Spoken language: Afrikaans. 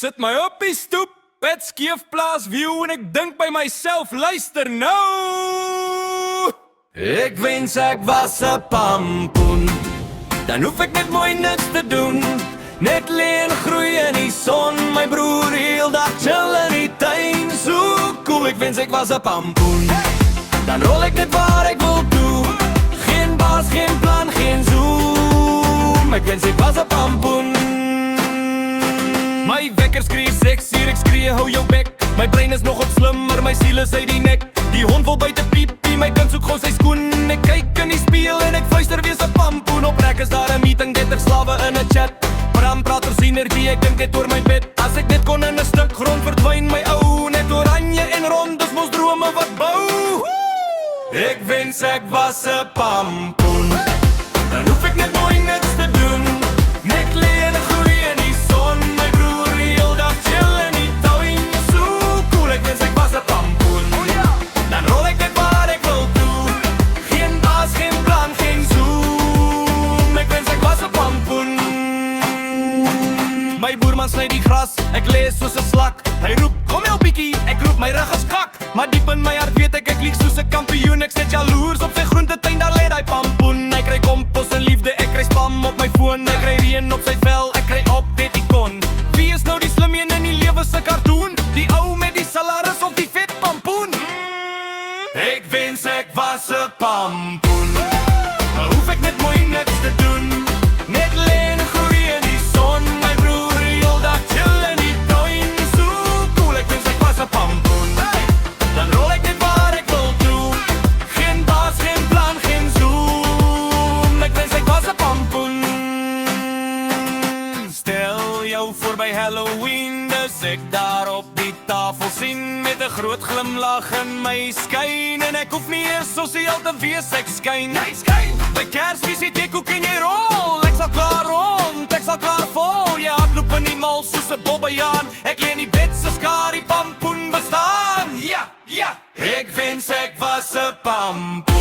Sit my op die stoep, het skeef plaas view en ek dink by myself, luister nou. Ek wens ek was 'n pampoen, dan hoef ek net mooi niks te doen. Net lê en groei in die son, my broer heeldag chill in die tuin. So cool, ek wens ek was 'n pampoen, dan rol ek net waar ek wil toe. Geen baas, geen plan, geen zoom. Ek wens ek was 'n pampoen. My wekker skree 6 uur, ek skree hou jou bek. My brein is nog op slim, maar my siel is uit die nek. Die hond wil buite piepie, my kind soek gou sy skoen. Ek kyk in die spieël en ek fluister wees 'n pampoen. Op rek is daar 'n meeting, 30 slawe in 'n chat. Bram praat oor synergie, ek dink dit oor my bed. As ek net kon in 'n stuk grond verdwyn, my ou. Net oranje en rond, dis mos drome wat bou. Ek wens ek was 'n pampoen, dan hoef ek net mooi niks te doen. Net lê en groei in die son, my broer heeldag chill in die tuin. So cool, ek wens ek was 'n pampoen, dan rol ek net waar ek wil toe. Geen baas, geen plan, geen zoom. Ek wens ek was 'n pampoen. My boerman sny die gras, ek lees soos 'n slak. Hy roep, kom jou bietjie, ek roep, my rug is kak. Maar diep in my hart weet ek lieg soos 'n kampioen. Ek sit jaloers op sy groentetuin, daar lê daai pampoen. Hy kry kompos en liefde, ek kry spam op my foon. Hy kry reën op sy vel, ek kry op dit ikon. Wie is nou die slim een in die lewe se kartoen? Die ou met die salaris of die vet pampoen? Ek wens ek was 'n pampoen, maar hoef ek net mooi niks te doen. Net lê en groei in die son, my broer heeldag chill in die tuin. So cool, ek wens ek was 'n pampoen, dan rol ek net waar ek wil toe. Geen baas, geen plan, geen zoom. Ek wens ek was 'n pampoen. Stel jou voor by Halloween, dis ek daar op die tafel sien met 'n groot glimlag in my skyn. En ek hoef nie eers sosiaal te wees, ek skyn. By Kersfees het ek ook in jy rol. Ek sal klaar rond, ek sal klaar vol. Jy hardloop in die mal soos 'n bobbejaan. Ek lê in die bed soos Kari pampoen bestaan. Ja, ek wens ek was 'n pampoen.